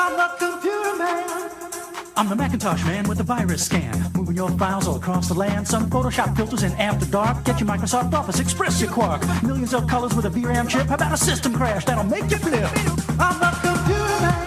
I'm the computer man. I'm the Macintosh man with the virus scan. Moving your files all across the land. Some Photoshop filters in After Dark. Get your Microsoft Office, express your quark. Millions of colors with a VRAM chip. How about a system crash that'll make you flip? I'm the computer man.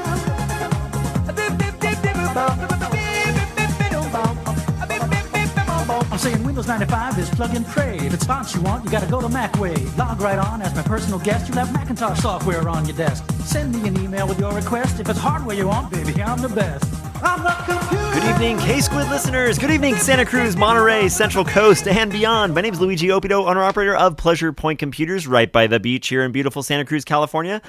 I'm saying Windows 95 is plug and pray. If it's fonts you want, you gotta go to Macway. Log right on as my personal guest. You'll have Macintosh software on your desk. Send me an email with your request. If it's hardware you want, baby, I'm the best. I'm the computer. Good evening, K-Squid listeners. Good evening, Santa Cruz, Monterey, Central Coast, and beyond. My name is Luigi Opido, owner-operator of Pleasure Point Computers right by the beach here in beautiful Santa Cruz, California.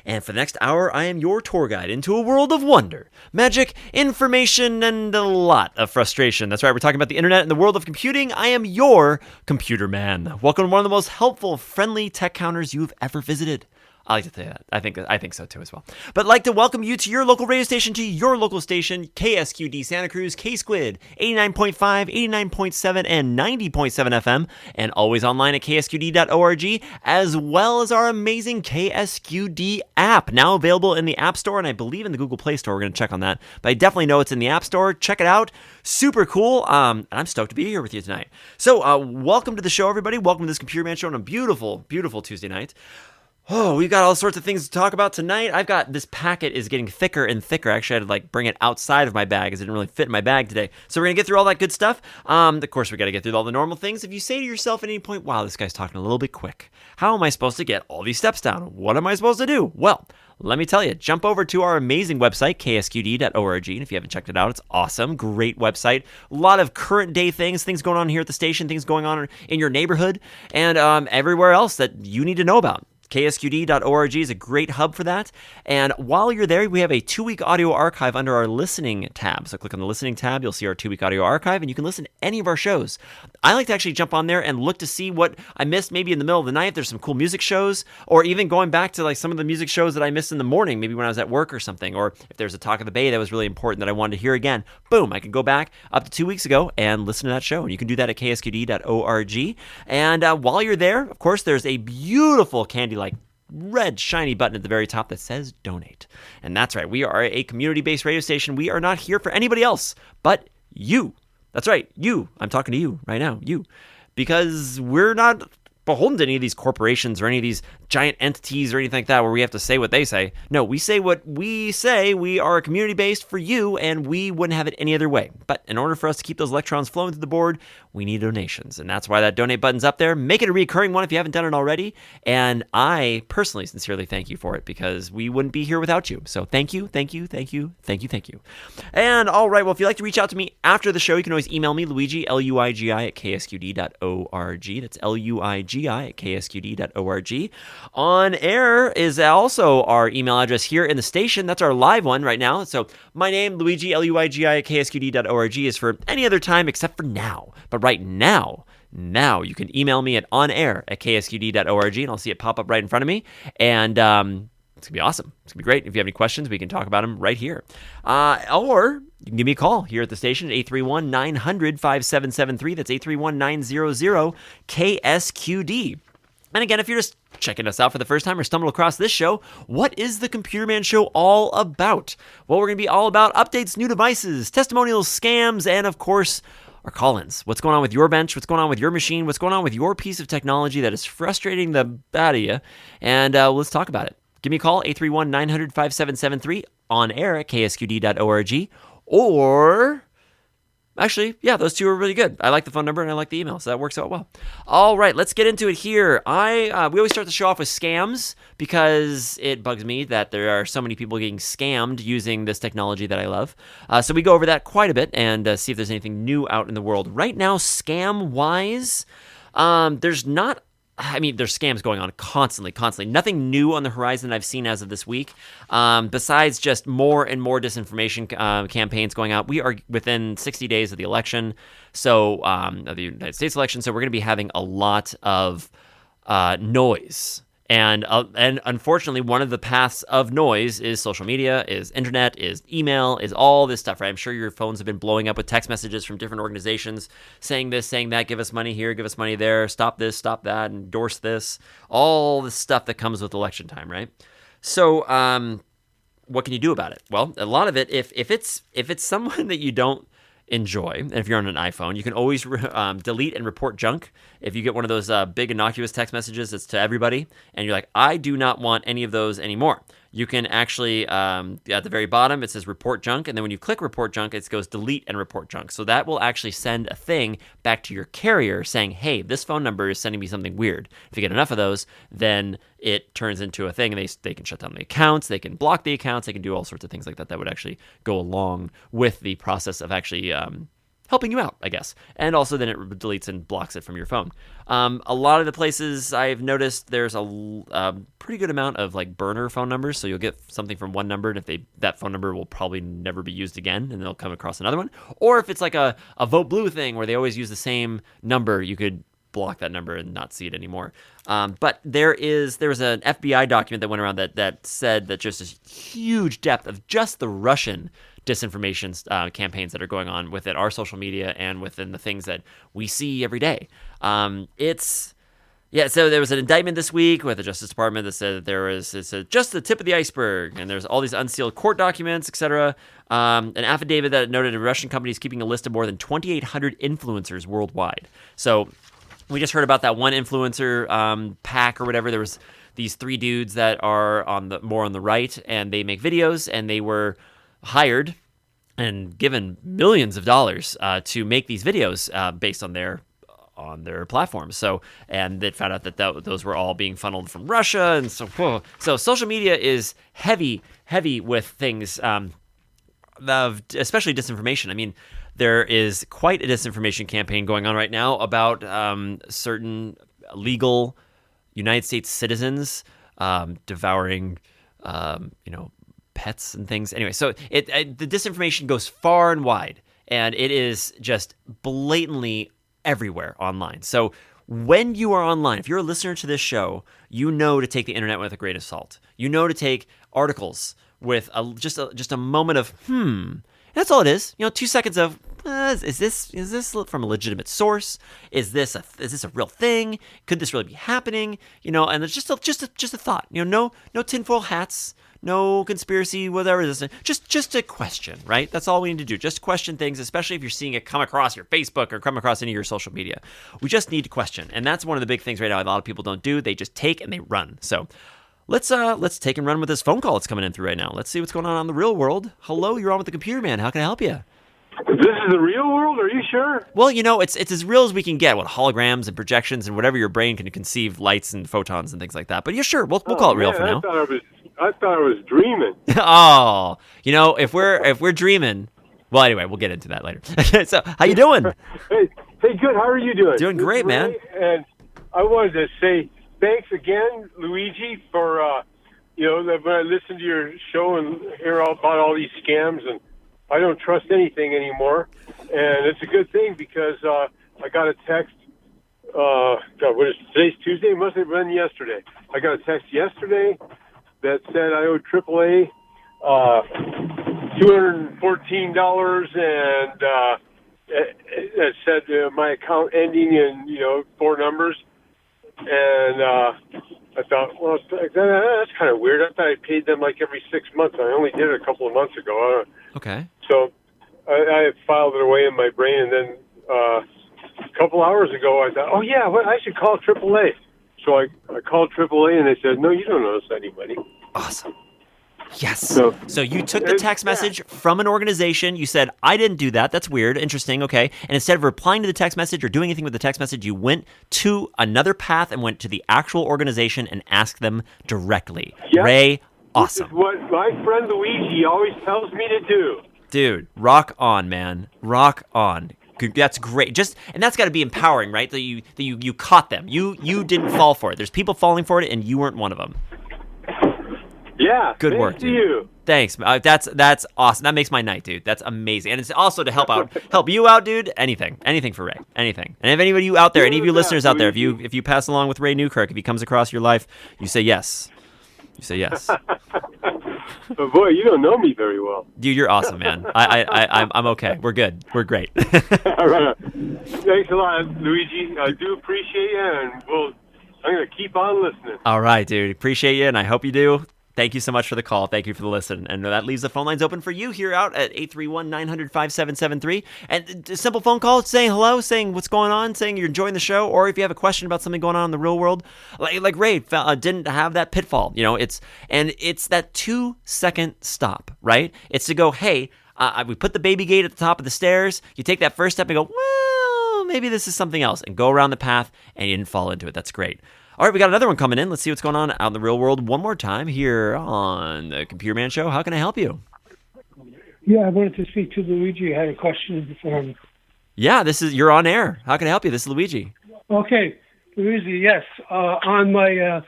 And for the next hour, I am your tour guide into a world of wonder, magic, information, and a lot of frustration. That's right, we're talking about the internet and the world of computing. I am your computer man. Welcome to one of the most helpful, friendly tech counters you've ever visited. I like to say that. I think so too as well. But I'd like to welcome you to your local radio station, to your local station, KSQD Santa Cruz, K-Squid, 89.5, 89.7, and 90.7 FM, and always online at ksqd.org, as well as our amazing KSQD app, now available in the App Store, and I believe in the Google Play Store. We're going to check on that. But I definitely know it's in the App Store. Check it out. Super cool. And I'm stoked to be here with you tonight. So welcome to the show, everybody. Welcome to this Computer Man Show on a beautiful, beautiful Tuesday night. Oh, we've got all sorts of things to talk about tonight. I've got this packet is getting thicker and thicker. Actually, I had to bring it outside of my bag because it didn't really fit in my bag today. So we're going to get through all that good stuff. Of course, we got to get through all the normal things. If you say to yourself at any point, wow, this guy's talking a little bit quick. How am I supposed to get all these steps down? What am I supposed to do? Well, let me tell you, jump over to our amazing website, ksqd.org, and if you haven't checked it out, it's awesome. Great website. A lot of current day things going on here at the station, things going on in your neighborhood, and everywhere else that you need to know about. KSQD.org is a great hub for that. And while you're there, we have a 2-week audio archive under our listening tab. So click on the listening tab, you'll see our 2-week audio archive, and you can listen to any of our shows. I like to actually jump on there and look to see what I missed maybe in the middle of the night. There's some cool music shows, or even going back to some of the music shows that I missed in the morning, maybe when I was at work or something, or if there's a Talk of the Bay that was really important that I wanted to hear again. Boom, I can go back up to 2 weeks ago and listen to that show. And you can do that at ksqd.org. And while you're there, of course, there's a beautiful candy red shiny button at the very top that says donate. And that's right, we are a community-based radio station. We are not here for anybody else but you. That's right, you. I'm talking to you right now, you. Because we're not beholden to any of these corporations or any of these giant entities or anything like that where we have to say what they say. No, we say what we say. We are community-based for you, and we wouldn't have it any other way. But in order for us to keep those electrons flowing through the board, we need donations. And that's why that donate button's up there. Make it a recurring one if you haven't done it already. And I personally, sincerely thank you for it because we wouldn't be here without you. So thank you, thank you, thank you, thank you, thank you. And all right, well, if you'd like to reach out to me after the show, you can always email me, Luigi, Luigi, at ksqd.org. That's Luigi at ksqd.org. On air is also our email address here in the station. That's our live one right now. So my name, Luigi, Luigi at ksqd.org, is for any other time except for now. But right now you can email me at onair at ksqd.org, and I'll see it pop up right in front of me. And it's going to be awesome. It's going to be great. If you have any questions, we can talk about them right here. Or you can give me a call here at the station at 831-900-5773. That's 831-900-KSQD. And again, if you're just checking us out for the first time or stumbled across this show, what is the Computer Man Show all about? Well, we're going to be all about updates, new devices, testimonials, scams, and of course, our call-ins. What's going on with your bench? What's going on with your machine? What's going on with your piece of technology that is frustrating the out of you? And let's talk about it. Give me a call, 831-900-5773, on air at ksqd.org, or... Actually, yeah, those two are really good. I like the phone number and I like the email, so that works out well. All right, let's get into it here. We always start the show off with scams because it bugs me that there are so many people getting scammed using this technology that I love. So we go over that quite a bit and see if there's anything new out in the world. Right now, scam-wise, there's scams going on constantly. Nothing new on the horizon I've seen as of this week, besides just more and more disinformation campaigns going out. We are within 60 days of the election, of the United States election, so we're going to be having a lot of noise. And unfortunately, one of the paths of noise is social media, is internet, is email, is all this stuff, right? I'm sure your phones have been blowing up with text messages from different organizations saying this, saying that, give us money here, give us money there, stop this, stop that, endorse this, all the stuff that comes with election time, right? So what can you do about it? Well, a lot of it, if it's someone that you don't enjoy, and if you're on an iPhone, you can always delete and report junk. If you get one of those big innocuous text messages that's to everybody, and you're like, I do not want any of those anymore, you can actually, at the very bottom, it says report junk, and then when you click report junk, it goes delete and report junk. So that will actually send a thing back to your carrier saying, hey, this phone number is sending me something weird. If you get enough of those, then it turns into a thing, and they can shut down the accounts, they can block the accounts, they can do all sorts of things like that that would actually go along with the process of actually helping you out, I guess. And also then it deletes and blocks it from your phone. A lot of the places I've noticed there's a pretty good amount of like burner phone numbers. So you'll get something from one number, and if that phone number will probably never be used again, and they'll come across another one. Or if it's like a Vote Blue thing where they always use the same number, you could block that number and not see it anymore. But there was an FBI document that went around that said that just this huge depth of just the Russian disinformation campaigns that are going on within our social media and within the things that we see every day. So there was an indictment this week with the Justice Department that said that it's just the tip of the iceberg, and there's all these unsealed court documents, etc. An affidavit that noted a Russian company is keeping a list of more than 2,800 influencers worldwide. So we just heard about that one influencer pack or whatever. There was these 3 dudes that are more on the right, and they make videos, and they were hired and given millions of dollars to make these videos based on their platforms. So, and they found out that those were all being funneled from Russia, and so social media is heavy with things, especially disinformation. I mean, there is quite a disinformation campaign going on right now about certain legal United States citizens devouring, pets and things. Anyway, so the disinformation goes far and wide, and it is just blatantly everywhere online. So when you are online, if you're a listener to this show, you know to take the internet with a grain of salt. You know to take articles with just a moment of That's all it is. 2 seconds of is this from a legitimate source? Is this a real thing? Could this really be happening? And it's just a thought. No tinfoil hats. No conspiracy, whatever it is. Just a question, right? That's all we need to do. Just question things, especially if you're seeing it come across your Facebook or come across any of your social media. We just need to question. And that's one of the big things right now a lot of people don't do. They just take and they run. So let's take and run with this phone call that's coming in through right now. Let's see what's going on the real world. Hello, you're on with the Computer Man. How can I help you? This is the real world? Are you sure? Well, it's as real as we can get with holograms and projections and whatever your brain can conceive, lights and photons and things like that. But yeah, sure, we'll call it real for now. I thought I was dreaming. Oh, if we're dreaming, well, anyway, we'll get into that later. So, how you doing? Hey, good. How are you doing? Doing great, man. And I wanted to say thanks again, Luigi, for when I listen to your show and hear all about all these scams, and I don't trust anything anymore. And it's a good thing because I got a text. What is today's Tuesday? It must have been yesterday. I got a text yesterday that said I owed AAA $214, and it said my account ending in 4 numbers. And I thought, well, that's kind of weird. I thought I paid them like every 6 months. I only did it a couple of months ago. Okay. So I filed it away in my brain, and then a couple hours ago I thought, I should call AAA. So I called AAA, and they said, no, you don't owe us any money. Awesome. Yes. So you took the text message from an organization. You said, I didn't do that. That's weird. Interesting. Okay. And instead of replying to the text message or doing anything with the text message, you went to another path and went to the actual organization and asked them directly. Yep. Ray, awesome. This is what my friend Luigi always tells me to do. Dude, rock on, man. Rock on. That's great. And that's got to be empowering, right? That you caught them. You didn't fall for it. There's people falling for it, and you weren't one of them. Yeah. Good work, dude. You. Thanks. That's awesome. That makes my night, dude. That's amazing. And it's also to help you out, dude. Anything for Ray. Anything. And if anybody you out there, any of you listeners out there, if you pass along with Ray Newkirk, if he comes across your life, you say yes. You say yes. But boy, you don't know me very well. Dude, you're awesome, man. I'm okay. We're good. We're great. All right. Thanks a lot, Luigi. I do appreciate you, and I'm going to keep on listening. All right, dude. Appreciate you, and I hope you do. Thank you so much for the call. Thank you for the listen. And that leaves the phone lines open for you here out at 831-900-5773. And a simple phone call saying hello, saying what's going on, saying you're enjoying the show, or if you have a question about something going on in the real world, like Ray didn't have that pitfall. It's that 2-second stop, right? It's to go, hey, we put the baby gate at the top of the stairs. You take that first step and go, well, maybe this is something else, and go around the path, and you didn't fall into it. That's great. All right, we got another one coming in. Let's see what's going on out in the real world one more time here on the Computer Man Show. How can I help you? Yeah, I wanted to speak to Luigi. I had a question for him. Yeah, you're on air. How can I help you? This is Luigi. Okay, Luigi. Yes, on my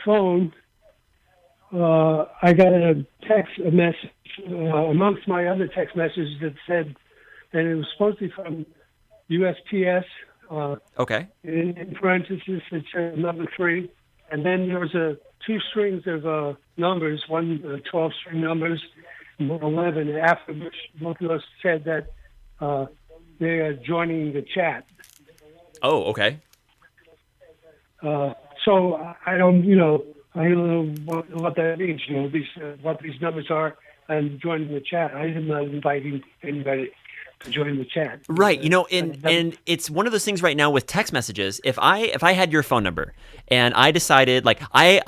phone, I got a message amongst my other text messages that said, and it was supposed to be from USPS. Okay. In parentheses, it said number 3, and then there was 2 strings of numbers, 12-string numbers, and 11. And after which both of us said that they are joining the chat. Oh, okay. So I don't know what that means. What these numbers are, and joining the chat. I'm not inviting anybody to join the chat. Right. And it's one of those things right now with text messages. If I had your phone number and I decided, like, I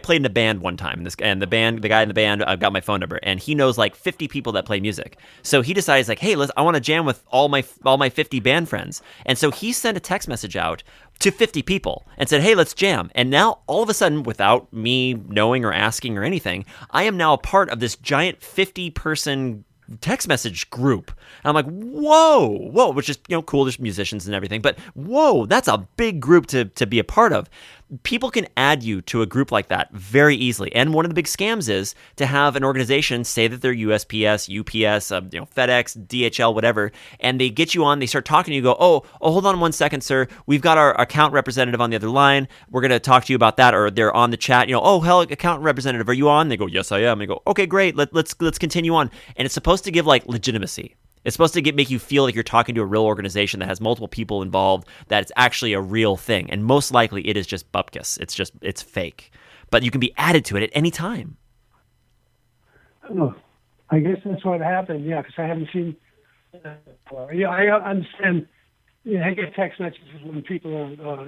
played in a band one time, the guy in the band got my phone number, and he knows like 50 people that play music. So he decides like, hey, I want to jam with all my 50 band friends. And so he sent a text message out to 50 people and said, hey, let's jam. And now all of a sudden, without me knowing or asking or anything, I am now a part of this giant 50-person text message group. And I'm like, whoa, which is, cool. There's musicians and everything, but whoa, that's a big group to be a part of. People can add you to a group like that very easily. And one of the big scams is to have an organization say that they're USPS, UPS, FedEx, DHL, whatever, and they get you on, they start talking to you, go, oh, hold on one second, sir. We've got our account representative on the other line. We're going to talk to you about that. Or they're on the chat, oh, hell, account representative, are you on? They go, yes, I am. They go, okay, great. Let's continue on. And it's supposed to give like legitimacy. It's supposed to make you feel like you're talking to a real organization that has multiple people involved, that it's actually a real thing. And most likely it is just bupkis. It's fake. But you can be added to it at any time. Oh, I guess that's what happened, yeah, because I haven't seen that before. Yeah, I understand. I get text messages when people are,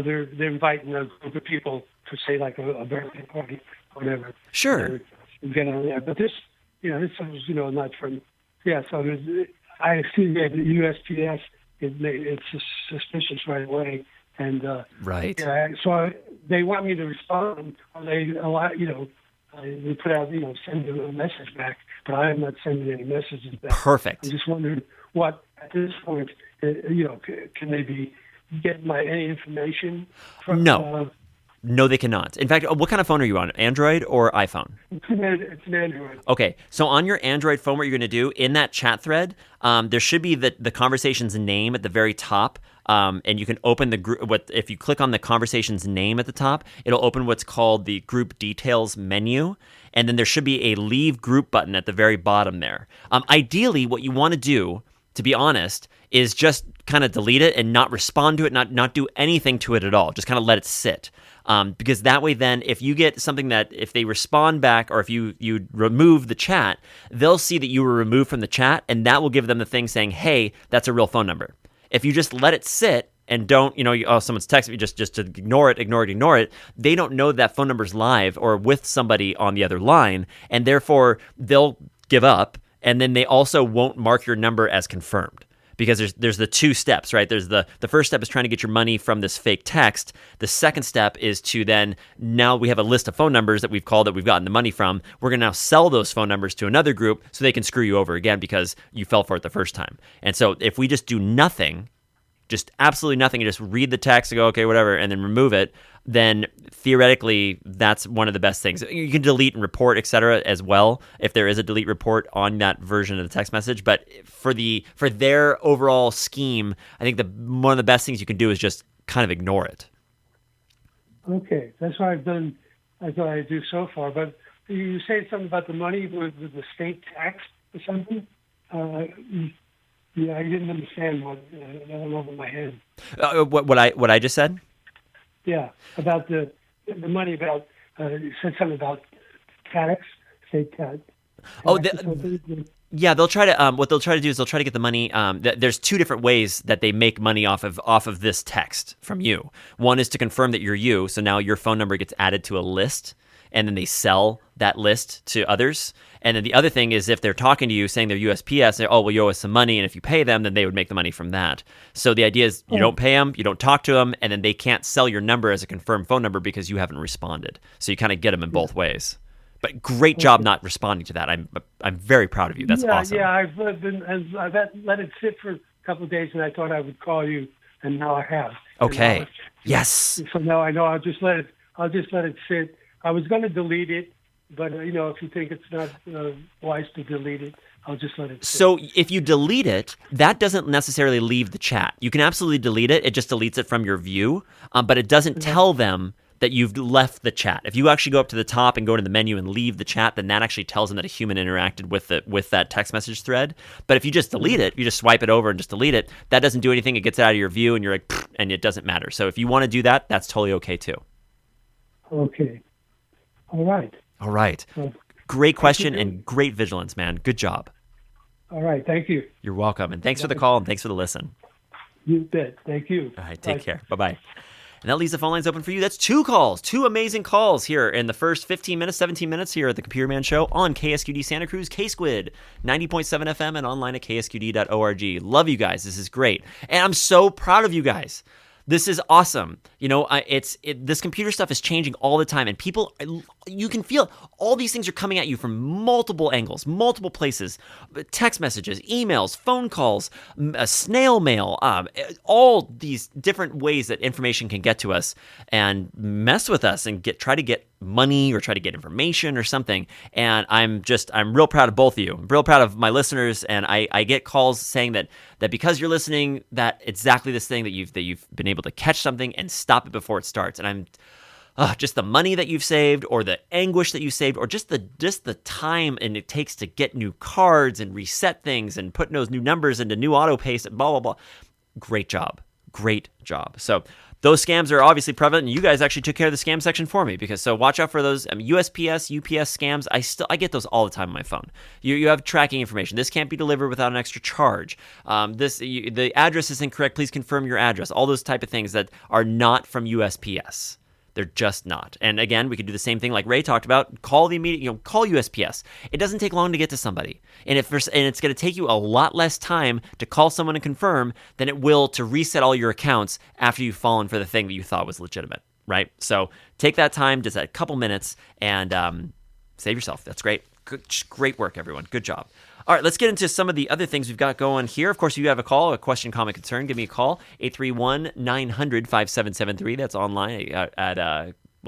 they're inviting a group of people to say like a birthday party or whatever. Sure. Get on there. But this was, not from... Yeah, so I see that the USPS, it's suspicious right away. And right. Yeah, so they want me to respond, or they allow, they put out, send a message back, but I am not sending any messages back. Perfect. I'm just wondering what, at this point, can they be getting any information from... No. No, they cannot. In fact, what kind of phone are you on? Android or iPhone? It's an Android. Okay, so on your Android phone, what you're going to do, in that chat thread, there should be the conversation's name at the very top, and you can open the group. If you click on the conversation's name at the top, it'll open what's called the group details menu, and then there should be a leave group button at the very bottom there. Ideally, what you want to do, to be honest, is just kind of delete it and not respond to it, not do anything to it at all. Just kind of let it sit. Because that way then, if you get something that, if they respond back or if you remove the chat, they'll see that you were removed from the chat, and that will give them the thing saying, hey, that's a real phone number. If you just let it sit and don't, someone's texting me, just to ignore it, they don't know that phone number's live or with somebody on the other line, and therefore they'll give up, and then they also won't mark your number as confirmed. Because there's the 2 steps, right? There's the first step is trying to get your money from this fake text. The second step is to then, now we have a list of phone numbers that we've called that we've gotten the money from. We're going to now sell those phone numbers to another group so they can screw you over again because you fell for it the first time. And so if we just do nothing, just absolutely nothing, and just read the text and go, okay, whatever, and then remove it, then theoretically that's one of the best things. You can delete and report, etc. as well if there is a delete report on that version of the text message. But for their overall scheme, I think one of the best things you can do is just kind of ignore it. Okay, that's what I've done. I thought I'd do so far. But you say something about the money with the state tax or something. Yeah, I didn't understand what. I don't know in my head. What I just said? Yeah, about the money. About you said something about tax, state tax. Oh, Tax or something. yeah, they'll try to. What they'll try to do is they'll try to get the money. There's two different ways that they make money off of this text from you. One is to confirm that you're you, so now your phone number gets added to a list, and then they sell that list to others. And then the other thing is if they're talking to you saying they're USPS, they're, oh, well, you owe us some money, and if you pay them, then they would make the money from that. So the idea is you don't pay them, you don't talk to them, and then they can't sell your number as a confirmed phone number because you haven't responded. So you kind of get them in both ways. But great job not responding to that. I'm very proud of you. That's awesome. Yeah, I've let it sit for a couple of days, and I thought I would call you, and now I have. Okay. Yes. So now I know I'll just let it sit. I was going to delete it, but if you think it's not wise to delete it, I'll just let it sit. So if you delete it, that doesn't necessarily leave the chat. You can absolutely delete it. It just deletes it from your view, but it doesn't tell them that you've left the chat. If you actually go up to the top and go to the menu and leave the chat, then that actually tells them that a human interacted with that text message thread. But if you just delete it, you just swipe it over and just delete it, that doesn't do anything. It gets out of your view and you're like, and it doesn't matter. So if you want to do that, that's totally okay too. Okay. All right. All right. Great question and great vigilance, man. Good job. All right. Thank you. You're welcome. And thanks for the call and thanks for the listen. You bet. Thank you. All right. Take care. Bye-bye. And that leaves the phone lines open for you. That's two amazing calls here in the first 15 minutes, 17 minutes here at the Computer Man Show on KSQD Santa Cruz, K-Squid, 90.7 FM and online at ksqd.org. Love you guys. This is great. And I'm so proud of you guys. This is awesome. This computer stuff is changing all the time, and people, you can feel all these things are coming at you from multiple angles, multiple places, text messages, emails, phone calls, snail mail, all these different ways that information can get to us and mess with us and try to get money or try to get information or something. And I'm real proud of both of you. I'm real proud of my listeners, and I get calls saying that because you're listening, that exactly this thing that you've been able to catch something and stop it before it starts. And I'm just the money that you've saved, or the anguish that you saved, or just the time and it takes to get new cards and reset things and put those new numbers into new auto paste and blah blah blah. Great job. So those scams are obviously prevalent, and you guys actually took care of the scam section for me, because so watch out for those USPS, UPS scams. I get those all the time on my phone. You have tracking information. This can't be delivered without an extra charge. The address is incorrect. Please confirm your address. All those type of things that are not from USPS. They're just not. And again, we could do the same thing like Ray talked about. Call the immediate, call USPS. It doesn't take long to get to somebody. And it's going to take you a lot less time to call someone and confirm than it will to reset all your accounts after you've fallen for the thing that you thought was legitimate, right? So take that time, just a couple minutes, and save yourself. That's great. Great work, everyone. Good job. All right, let's get into some of the other things we've got going here. Of course, if you have a call, a question, comment, concern, give me a call, 831-900-5773. That's online at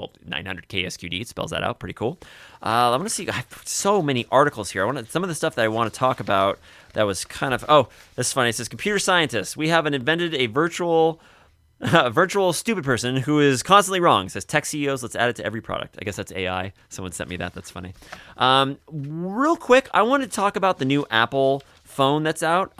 900-KSQD. It spells that out. Pretty cool. I want to see. I have so many articles here. Some of the stuff that I want to talk about that was kind of, this is funny. It says, computer scientists, we have invented a virtual stupid person who is constantly wrong. It says tech CEOs, let's add it to every product. I guess that's AI. Someone sent me that. That's funny. Real quick, I want to talk about the new Apple phone that's out,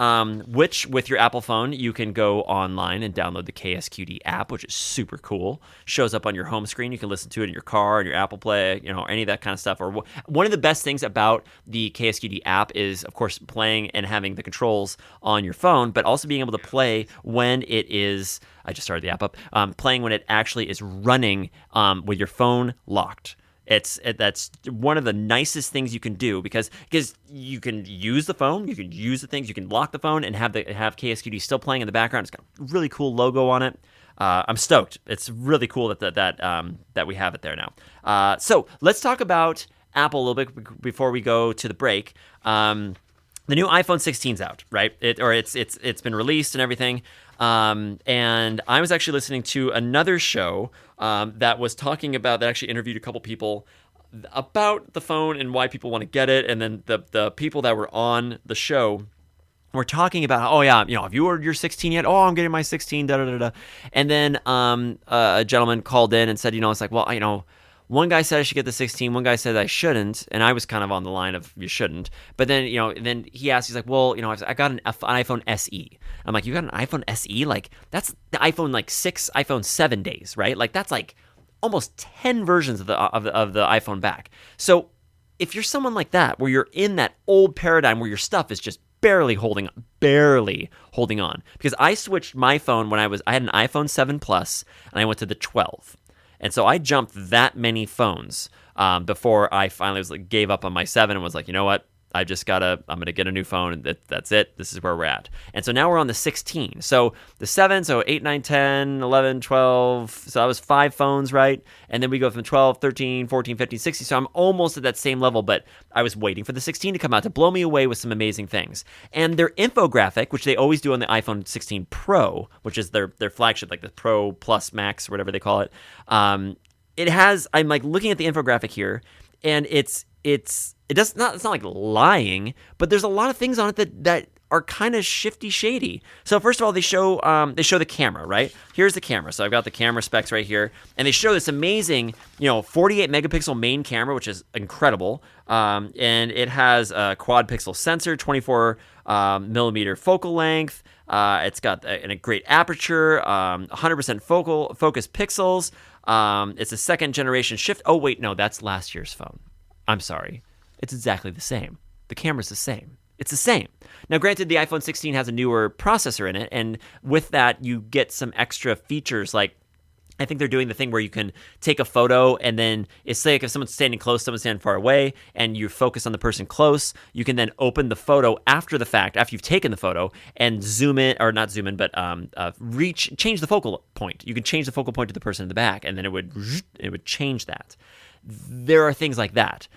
which with your Apple phone, you can go online and download the KSQD app, which is super cool. Shows up on your home screen. You can listen to it in your car, in your Apple Play, any of that kind of stuff. Or one of the best things about the KSQD app is, of course, playing and having the controls on your phone, but also being able to play when it is, I just started the app up, playing when it actually is running with your phone locked. That's one of the nicest things you can do, because you can use the phone, you can use the things, you can lock the phone and have KSQD still playing in the background. It's got a really cool logo on it. I'm stoked. It's really cool that we have it there now. So let's talk about Apple a little bit before we go to the break. The new iPhone 16's out, right? It's been released and everything. And I was actually listening to another show that was talking about, that actually interviewed a couple people about the phone and why people want to get it. And then the people that were on the show were talking about, have you ordered your 16 yet? Oh, I'm getting my 16, da da da da. And then a gentleman called in and said, it's like, well, One guy said I should get the 16. One guy said I shouldn't, and I was kind of on the line of you shouldn't. But then, then he asked, he's like, well, I got an iPhone SE. I'm like, you got an iPhone SE? Like, that's the iPhone like 6, iPhone 7 days, right? Like, that's like almost 10 versions of the iPhone back. So if you're someone like that, where you're in that old paradigm where your stuff is just barely holding on, because I switched my phone when I had an iPhone 7 Plus and I went to the 12. And so I jumped that many phones before I finally gave up on my 7 and was like, you know what? I'm going to get a new phone, and that's it. This is where we're at. And so now we're on the 16. So the 7, so 8, 9, 10, 11, 12. So that was 5 phones, right? And then we go from 12, 13, 14, 15, 16. So I'm almost at that same level, but I was waiting for the 16 to come out to blow me away with some amazing things. And their infographic, which they always do on the iPhone 16 Pro, which is their flagship, like the Pro Plus Max or whatever they call it. It has, I'm like looking at the infographic here, and it's not like lying, but there's a lot of things on it that are kind of shady. So first of all, they show the camera, right? Here's the camera. So I've got the camera specs right here, and they show this amazing, 48 megapixel main camera, which is incredible. And it has a quad pixel sensor, 24 millimeter focal length. It's got a great aperture, 100% focus pixels. It's a second generation shift. Oh wait, no, that's last year's phone. I'm sorry. It's exactly the same. The camera's the same. It's the same. Now, granted, the iPhone 16 has a newer processor in it, and with that, you get some extra features. Like, I think they're doing the thing where you can take a photo, and then it's like if someone's standing close, someone's standing far away, and you focus on the person close, you can then open the photo after the fact, after you've taken the photo, and zoom in, or not zoom in, but change the focal point. You can change the focal point to the person in the back, and then it would change that. There are things like that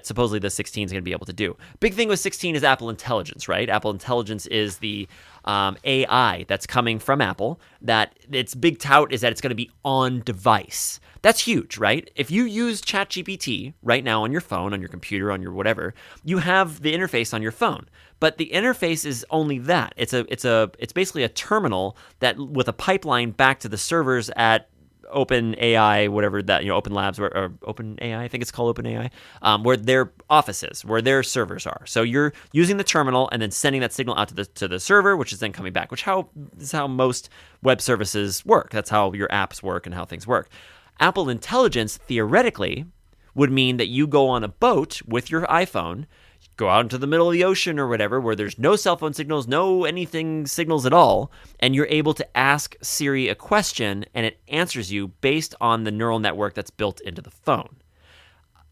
supposedly the 16 is going to be able to do. Big thing with 16 is Apple Intelligence, right? Apple Intelligence is the AI that's coming from Apple. That its big tout is that it's going to be on device. That's huge, right? If you use ChatGPT right now on your phone, on your computer, on your whatever, you have the interface on your phone. But the interface is only that. It's basically a terminal that with a pipeline back to the servers at Open AI, whatever that, Open Labs or Open AI, I think it's called Open AI, where their offices, where their servers are. So you're using the terminal and then sending that signal out to the server, which is then coming back, which is how most web services work. That's how your apps work and how things work. Apple Intelligence theoretically would mean that you go on a boat with your iPhone, go out into the middle of the ocean or whatever, where there's no cell phone signals, no anything signals at all, and you're able to ask Siri a question, and it answers you based on the neural network that's built into the phone.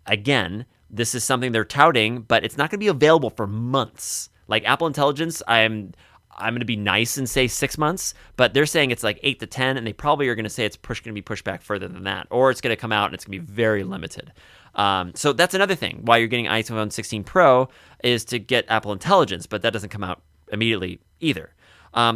Again, this is something they're touting, but it's not going to be available for months. Like Apple Intelligence, I'm going to be nice and say 6 months, but they're saying it's like 8 to 10, and they probably are going to say it's going to be pushed back further than that, or it's going to come out and it's going to be very limited. So that's another thing. Why you're getting iPhone 16 Pro is to get Apple Intelligence, but that doesn't come out immediately either.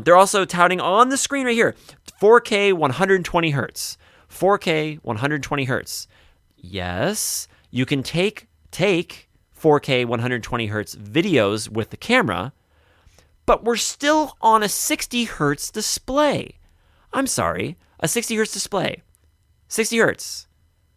They're also touting on the screen right here, 4K 120 hertz. 4K 120 hertz. Yes, you can take 4K 120 hertz videos with the camera, but we're still on a 60 hertz display. I'm sorry, a 60 hertz display. 60 hertz.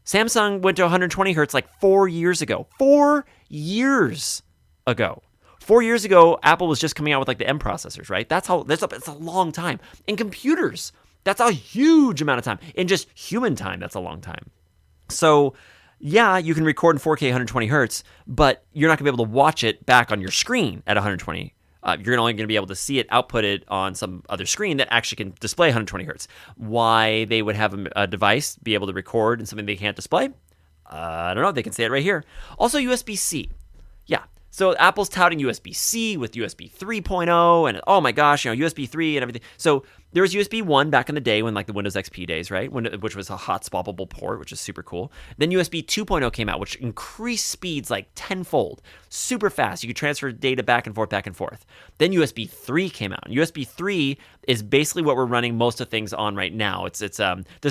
Samsung went to 120 hertz like 4 years ago. 4 years ago. 4 years ago, Apple was just coming out with like the M processors, right? That's a long time. In computers, that's a huge amount of time. In just human time, that's a long time. So, yeah, you can record in 4K 120 hertz, but you're not going to be able to watch it back on your screen at 120. You're only going to be able to see it outputted on some other screen that actually can display 120 hertz. Why they would have a device be able to record in something they can't display? I don't know. They can say it right here. Also, USB-C. Yeah. So Apple's touting USB-C with USB 3.0 and oh my gosh, USB 3 and everything. So there was USB 1 back in the day when like the Windows XP days, right? Which was a hot swappable port, which is super cool. Then USB 2.0 came out, which increased speeds like tenfold. Super fast. You could transfer data back and forth. Then USB 3 came out. And USB 3 is basically what we're running most of things on right now. There's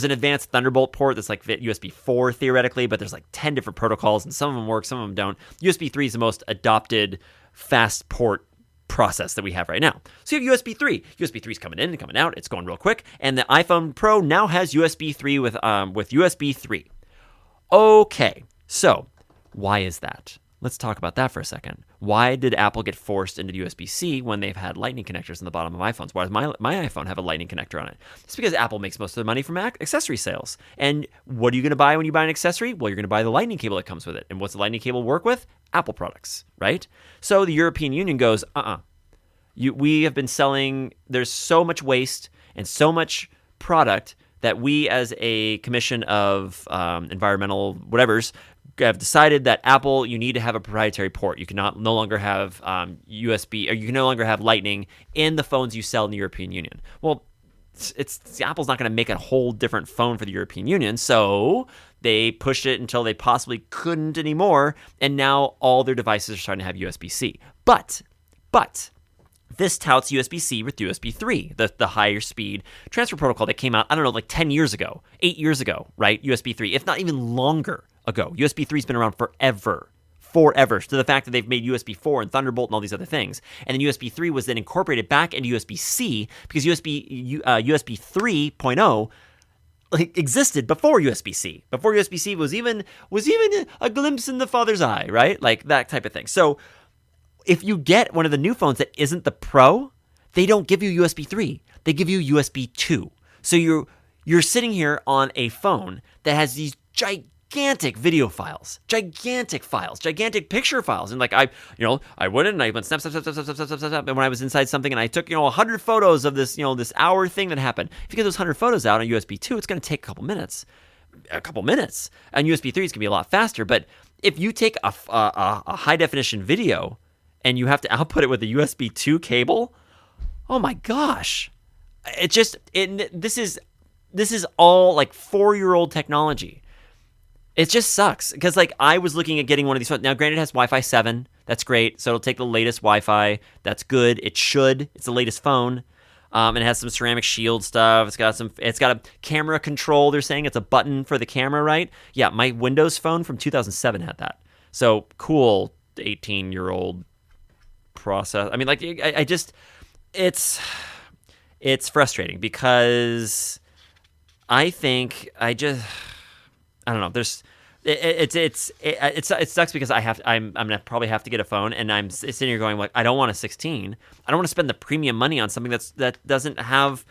an advanced Thunderbolt port that's like USB 4 theoretically, but there's like 10 different protocols and some of them work, some of them don't. USB 3 is the most adopted fast port process that we have right now. So you have USB 3. USB 3 is coming in and coming out. It's going real quick. And the iPhone Pro now has USB 3 with USB 3. Okay, so why is that? Let's talk about that for a second. Why did Apple get forced into USB-C when they've had lightning connectors in the bottom of iPhones? Why does my iPhone have a lightning connector on it? It's because Apple makes most of the money from accessory sales. And what are you going to buy when you buy an accessory? Well, you're going to buy the lightning cable that comes with it. And what's the lightning cable work with? Apple products, right? So the European Union goes, we have been selling, there's so much waste and so much product that we as a commission of environmental whatevers have decided that Apple, you need to have a proprietary port. You cannot no longer have USB, or you can no longer have Lightning in the phones you sell in the European Union. Well, Apple's not going to make a whole different phone for the European Union, so they pushed it until they possibly couldn't anymore, and now all their devices are starting to have USB-C. But this touts USB-C with USB 3, the higher speed transfer protocol that came out, I don't know, like 10 years ago, 8 years ago, right? USB 3, if not even longer ago. USB 3's been around forever, to the fact that they've made USB 4 and Thunderbolt and all these other things. And then USB 3 was then incorporated back into USB-C because USB 3.0 existed before USB-C. Before USB-C was even a glimpse in the father's eye, right? Like that type of thing. So if you get one of the new phones that isn't the Pro, they don't give you USB 3. They give you USB 2. So you're sitting here on a phone that has these gigantic video files, gigantic picture files. And like I went in and I went snap. And when I was inside something and I took, 100 photos of this, this hour thing that happened. If you get those 100 photos out on USB 2, it's going to take a couple minutes. And USB 3 is going to be a lot faster. But if you take a high definition video and you have to output it with a USB 2 cable, oh my gosh. This is all like 4-year-old technology. It just sucks because like I was looking at getting one of these phones. Now, granted, it has Wi-Fi 7. That's great. So it'll take the latest Wi-Fi. That's good. It should. It's the latest phone. And it has some ceramic shield stuff. It's got a camera control. They're saying it's a button for the camera, right? Yeah, my Windows phone from 2007 had that. So cool, 18-year-old process. I mean, like it's frustrating because I don't know. It sucks because I'm gonna probably have to get a phone, and I'm sitting here going like, I don't want a 16. I don't want to spend the premium money on something that doesn't have.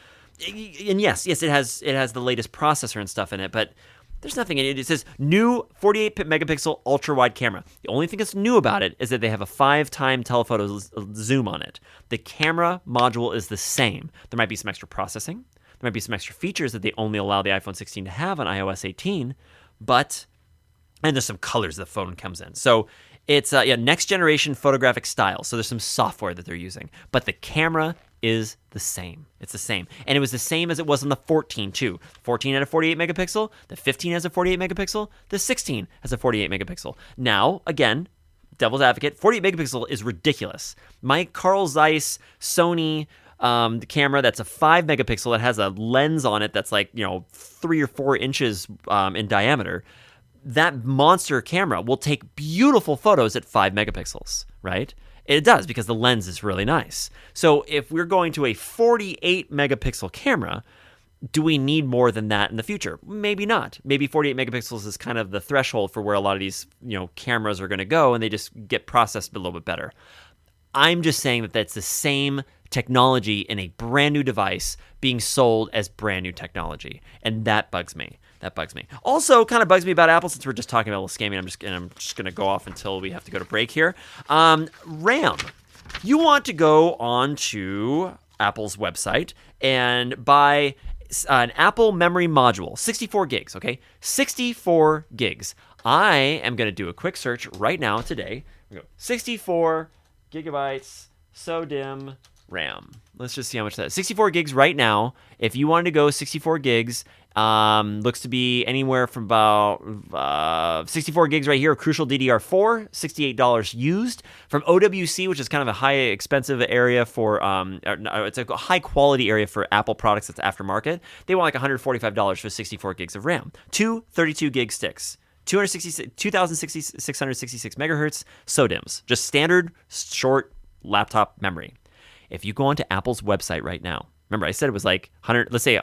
And yes, it has the latest processor and stuff in it, but there's nothing in it. It says new 48 megapixel ultra wide camera. The only thing that's new about it is that they have a 5-time telephoto zoom on it. The camera module is the same. There might be some extra processing. There might be some extra features that they only allow the iPhone 16 to have on iOS 18, and there's some colors the phone comes in. So it's next generation photographic style. So there's some software that they're using, but the camera is the same. It's the same. And it was the same as it was on the 14 too. 14 had a 48 megapixel, the 15 has a 48 megapixel, the 16 has a 48 megapixel. Now, again, devil's advocate, 48 megapixel is ridiculous. My Carl Zeiss Sony the camera that's a 5 megapixel that has a lens on it that's like 3 or 4 inches in diameter. That monster camera will take beautiful photos at 5 megapixels, right? It does because the lens is really nice. So if we're going to a 48 megapixel camera, do we need more than that in the future? Maybe not. Maybe 48 megapixels is kind of the threshold for where a lot of these cameras are going to go, and they just get processed a little bit better. I'm just saying that that's the same technology in a brand new device being sold as brand new technology, and that bugs me. Also, kind of bugs me about Apple, since we're just talking about scamming. I'm just going to go off until we have to go to break here. RAM. You want to go on to Apple's website and buy an Apple memory module, 64 gigs. Okay, 64 gigs. I am going to do a quick search right now today. We go 64 gigabytes SODIMM RAM. Let's just see how much that is. 64 gigs right now. If you wanted to go 64 gigs, looks to be anywhere from about 64 gigs right here. Crucial DDR4, $68 used. From OWC, which is kind of a high expensive area for, it's a high quality area for Apple products that's aftermarket. They want like $145 for 64 gigs of RAM. Two 32 gig sticks. 2,666 megahertz SODIMMs. Just standard short laptop memory. If you go onto Apple's website right now, remember I said it was like 100. Let's say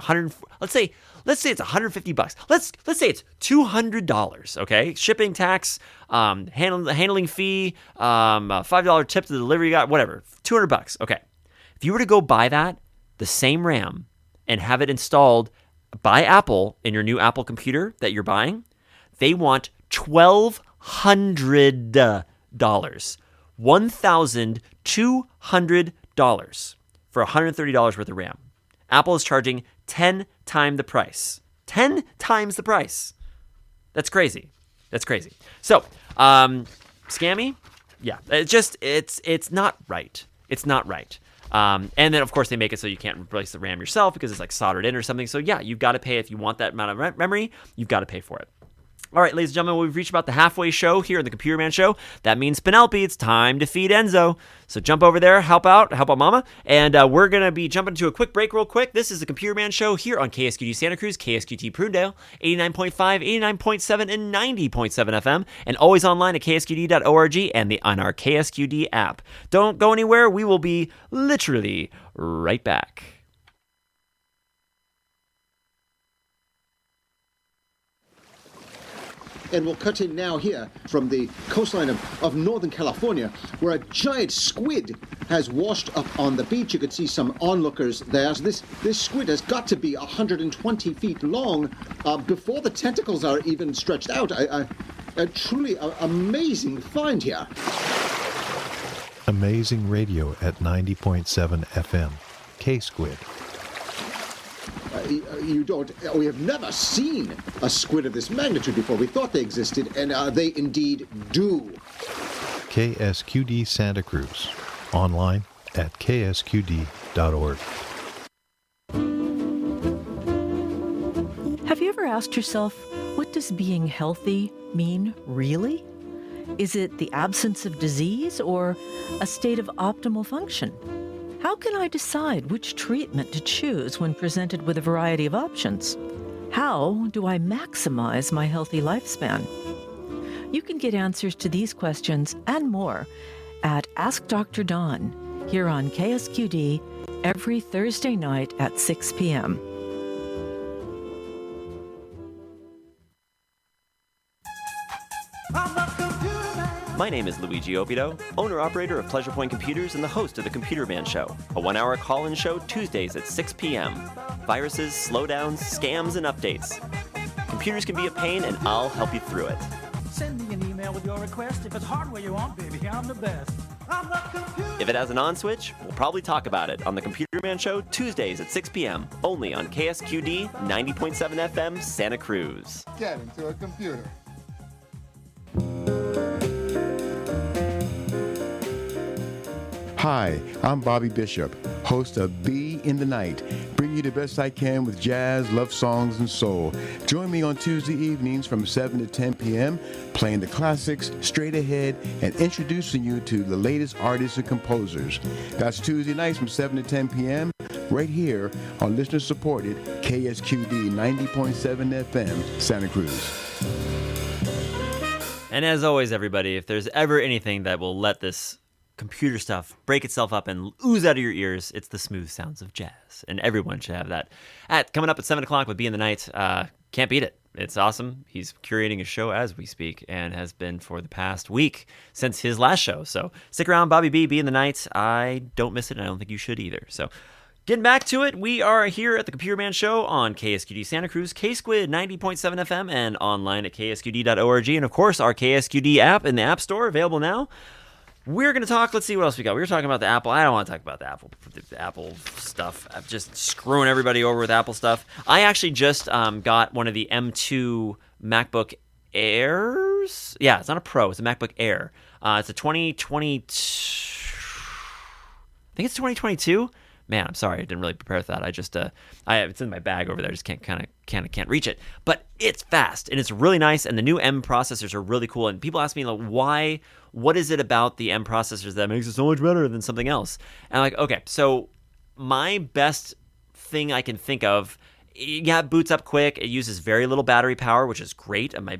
let's say it's $150. Let's say it's $200. Okay, shipping, tax, handling fee, $5 tip to the delivery guy, whatever, $200. Okay, if you were to go buy that, the same RAM, and have it installed by Apple in your new Apple computer that you're buying, they want $1,200. $1,200 for $130 worth of RAM. Apple is charging 10 times the price. 10 times the price. That's crazy. So, scammy? Yeah, it's not right. It's not right. And then, of course, they make it so you can't replace the RAM yourself because it's like soldered in or something. So, yeah, you've got to pay. If you want that amount of memory, you've got to pay for it. All right, ladies and gentlemen, we've reached about the halfway show here on the Computer Man Show. That means, Penelope, it's time to feed Enzo. So jump over there, help out Mama. And we're going to be jumping into a quick break real quick. This is the Computer Man Show here on KSQD Santa Cruz, KSQT Prudendale, 89.5, 89.7, and 90.7 FM, and always online at ksqd.org and on our KSQD app. Don't go anywhere. We will be literally right back. And we'll cut in now here from the coastline of Northern California, where a giant squid has washed up on the beach. You could see some onlookers there. So this squid has got to be 120 feet long before the tentacles are even stretched out. A truly amazing find here. Amazing radio at 90.7 FM. K-Squid. We have never seen a squid of this magnitude before. We thought they existed, and they indeed do. KSQD Santa Cruz. Online at ksqd.org. Have you ever asked yourself, what does being healthy mean really? Is it the absence of disease or a state of optimal function? How can I decide which treatment to choose when presented with a variety of options? How do I maximize my healthy lifespan? You can get answers to these questions and more at Ask Dr. Don here on KSQD every Thursday night at 6 p.m. My name is Luigi Opido, owner-operator of Pleasure Point Computers and the host of the Computer Man Show, a one-hour call-in show Tuesdays at 6 p.m. Viruses, slowdowns, scams, and updates. Computers can be a pain, and I'll help you through it. Send me an email with your request. If it's hardware you want, baby, I'm the best. I'm the computer. If it has an on switch, we'll probably talk about it on the Computer Man Show Tuesdays at 6 p.m. only on KSQD 90.7 FM Santa Cruz. Get into a computer. Hi, I'm Bobby Bishop, host of Be in the Night, bringing you the best I can with jazz, love songs, and soul. Join me on Tuesday evenings from 7 to 10 p.m., playing the classics straight ahead and introducing you to the latest artists and composers. That's Tuesday nights from 7 to 10 p.m., right here on listener-supported KSQD 90.7 FM, Santa Cruz. And as always, everybody, if there's ever anything that will let this computer stuff break itself up and ooze out of your ears, it's the smooth sounds of jazz, and everyone should have that. Coming up at 7 o'clock with Be in the Night, can't beat it. It's awesome. He's curating a show as we speak and has been for the past week since his last show. So stick around, Bobby B, Be in the Night. I don't miss it, and I don't think you should either. So getting back to it, we are here at the Computer Man Show on KSQD Santa Cruz, K-Squid 90.7 FM, and online at ksqd.org, and of course our KSQD app in the App Store, available now. We're going to talk, let's see what else we got. We were talking about the Apple. I don't want to talk about the Apple stuff. I'm just screwing everybody over with Apple stuff. I actually just got one of the M2 MacBook Airs. Yeah, it's not a Pro. It's a MacBook Air. It's a 2022. I think it's 2022. Man, I'm sorry, I didn't really prepare for that. I just, it's in my bag over there. I just can't reach it. But it's fast and it's really nice. And the new M processors are really cool. And people ask me like, why? What is it about the M processors that makes it so much better than something else? And I'm like, okay, so my best thing I can think of, yeah, it boots up quick. It uses very little battery power, which is great. And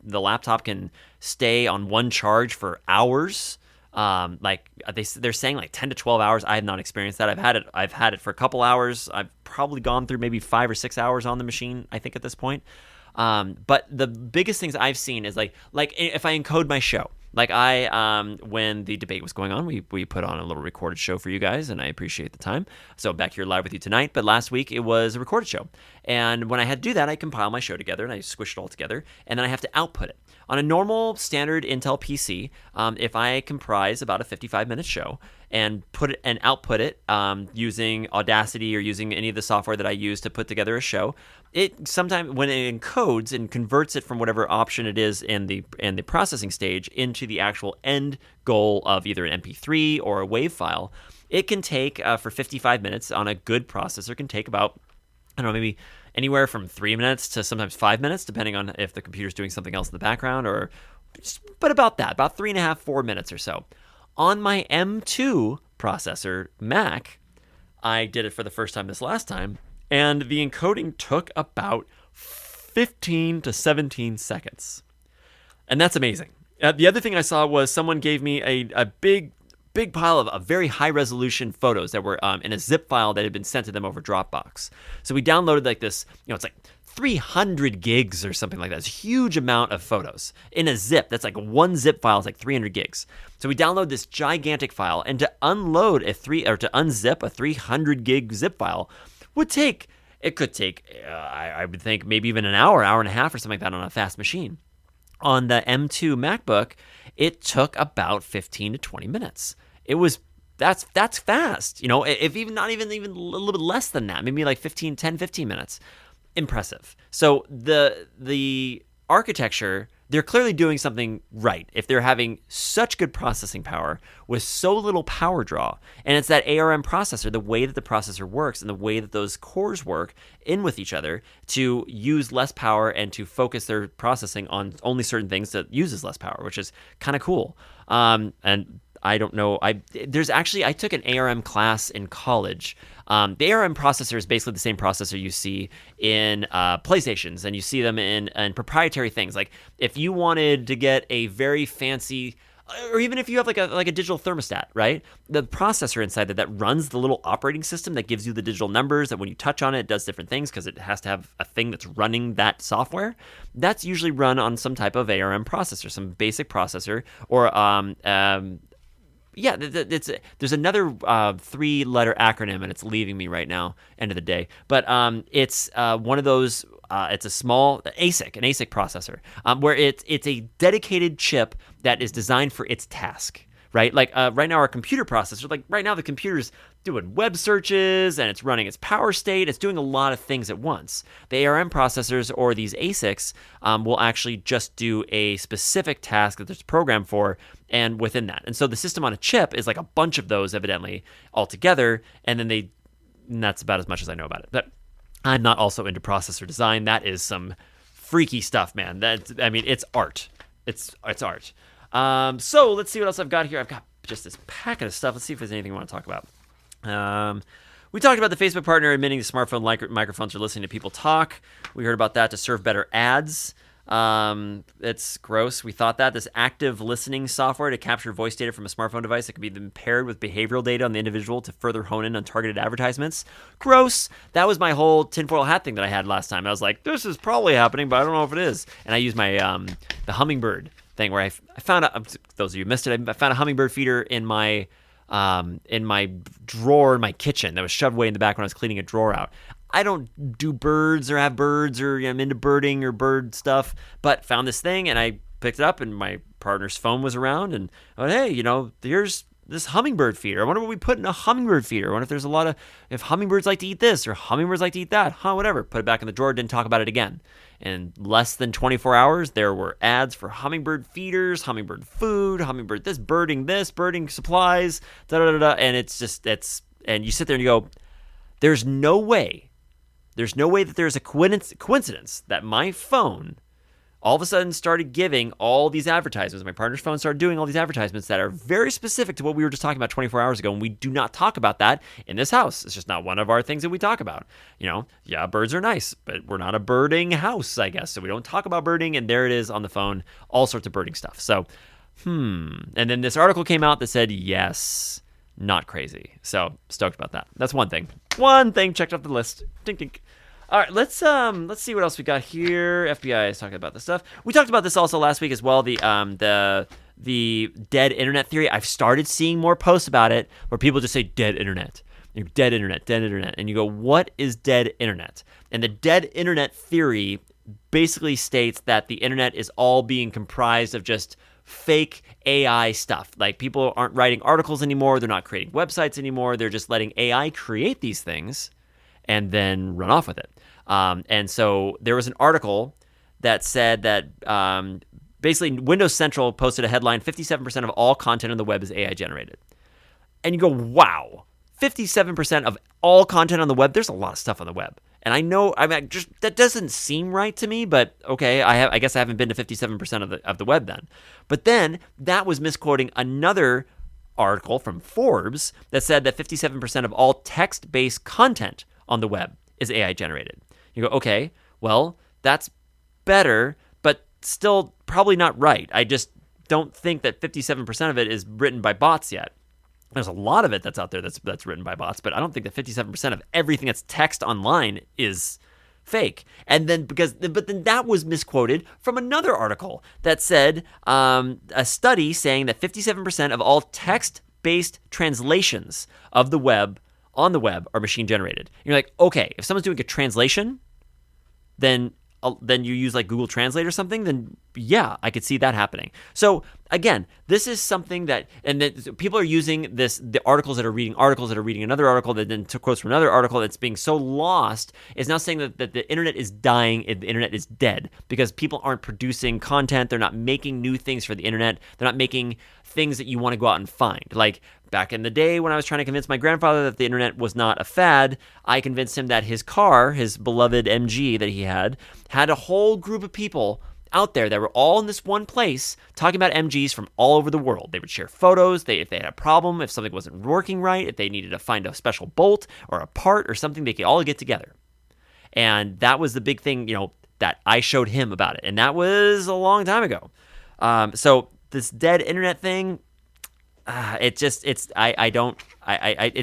the laptop can stay on one charge for hours. They're saying like 10 to 12 hours. I have not experienced that. I've had it for a couple hours. I've probably gone through maybe 5 or 6 hours on the machine, I think, at this point. But the biggest things I've seen is like if I encode my show, like when the debate was going on, we put on a little recorded show for you guys, and I appreciate the time. So I'm back here live with you tonight, but last week it was a recorded show. And when I had to do that, I compile my show together and I squish it all together, and then I have to output it. On a normal standard Intel PC, if I comprise about a 55-minute show and put it and output it using Audacity or using any of the software that I use to put together a show, it sometimes when it encodes and converts it from whatever option it is in the processing stage into the actual end goal of either an MP3 or a WAV file, it can take for 55 minutes on a good processor can take about, I don't know, maybe anywhere from 3 minutes to sometimes 5 minutes, depending on if the computer's doing something else in the background, but about 3.5, 4 minutes or so. On my M2 processor Mac, I did it for the first time this last time, and the encoding took about 15 to 17 seconds. And that's amazing. The other thing I saw was someone gave me a big pile of very high-resolution photos that were in a zip file that had been sent to them over Dropbox. So we downloaded like this, it's like 300 gigs or something like that. It's a huge amount of photos in a zip. That's like one zip file is like 300 gigs. So we download this gigantic file, and to unload to unzip a 300 gig zip file could take, I would think maybe even an hour and a half or something like that on a fast machine. On the M2 MacBook, it took about 15 to 20 minutes. That's fast. If even not even a little bit less than that, maybe like 10, 15 minutes. Impressive. So the architecture, they're clearly doing something right if they're having such good processing power with so little power draw. And it's that ARM processor, the way that the processor works and the way that those cores work in with each other to use less power and to focus their processing on only certain things that uses less power, which is kind of cool. And I don't know. I took an ARM class in college. The ARM processor is basically the same processor you see in PlayStations, and you see them in proprietary things. Like if you wanted to get a very fancy, or even if you have like a digital thermostat, right? The processor inside that runs the little operating system that gives you the digital numbers that when you touch on it, it does different things because it has to have a thing that's running that software. That's usually run on some type of ARM processor, some basic processor, or there's another 3-letter acronym, and it's leaving me right now, end of the day. But it's one of those, it's a small an ASIC processor, where it's a dedicated chip that is designed for its task, right? Like right now our computer processor, like right now the computer's doing web searches, and it's running its power state. It's doing a lot of things at once. The ARM processors or these ASICs will actually just do a specific task that there's a program for, and within that. And so the system on a chip is like a bunch of those evidently all together, and that's about as much as I know about it. But I'm not also into processor design. That is some freaky stuff, man. It's art. It's art. So let's see what else I've got here. I've got just this packet of stuff. Let's see if there's anything I want to talk about. We talked about the Facebook partner admitting the smartphone microphones are listening to people talk. We heard about that to serve better ads. It's gross. We thought that this active listening software to capture voice data from a smartphone device that could be then paired with behavioral data on the individual to further hone in on targeted advertisements. Gross. That was my whole tinfoil hat thing that I had last time. I was like, this is probably happening, but I don't know if it is. And I used my the hummingbird thing where I found out, those of you who missed it, I found a hummingbird feeder in my drawer in my kitchen that was shoved away in the back when I was cleaning a drawer out. I don't do birds or have birds or I'm into birding or bird stuff, but found this thing and I picked it up and my partner's phone was around and I went, hey, here's this hummingbird feeder. I wonder what we put in a hummingbird feeder. I wonder if there's if hummingbirds like to eat this or hummingbirds like to eat that. Whatever. Put it back in the drawer, didn't talk about it again. In less than 24 hours, there were ads for hummingbird feeders, hummingbird food, hummingbird birding supplies, and and you sit there and you go, there's no way that there's a coincidence that my phone all of a sudden started giving all these advertisements. My partner's phone started doing all these advertisements that are very specific to what we were just talking about 24 hours ago, and we do not talk about that in this house. It's just not one of our things that we talk about. Yeah, birds are nice, but we're not a birding house, I guess, so we don't talk about birding, and there it is on the phone, all sorts of birding stuff. So, And then this article came out that said, yes, not crazy. So stoked about that. That's one thing. One thing checked off the list. Dink, dink. All right, let's see what else we got here. FBI is talking about this stuff. We talked about this also last week as well. The dead internet theory. I've started seeing more posts about it where people just say dead internet. Dead internet, dead internet. And you go, what is dead internet? And the dead internet theory basically states that the internet is all being comprised of just fake AI stuff. Like people aren't writing articles anymore. They're not creating websites anymore. They're just letting AI create these things and then run off with it. And so there was an article that said that basically Windows Central posted a headline, 57% of all content on the web is AI generated. And you go, wow, 57% of all content on the web. There's a lot of stuff on the web. And I know, just that doesn't seem right to me, but okay, I guess I haven't been to 57% of the web then. But then that was misquoting another article from Forbes that said that 57% of all text-based content on the web is AI generated. You go, okay, well, that's better, but still probably not right. I just don't think that 57% of it is written by bots yet. There's a lot of it that's out there that's written by bots, but I don't think that 57% of everything that's text online is fake. And then but then that was misquoted from another article that said a study saying that 57% of all text-based translations of the web on the web are machine generated. And you're like, okay, if someone's doing a translation, then you use like Google Translate or something, then yeah, I could see that happening. So again, this is something that, and that people are using this, the articles that are reading another article that then took quotes from another article that's being so lost is now saying that the internet is dying, the internet is dead because people aren't producing content. They're not making new things for the internet. They're not making things that you want to go out and find. Like back in the day when I was trying to convince my grandfather that the internet was not a fad, I convinced him that his car, his beloved MG that he had a whole group of people out there that were all in this one place talking about MGs from all over the world. They would share photos. If they had a problem, if something wasn't working right, if they needed to find a special bolt or a part or something, they could all get together. And that was the big thing, that I showed him about it. And that was a long time ago. So this dead internet thing, it's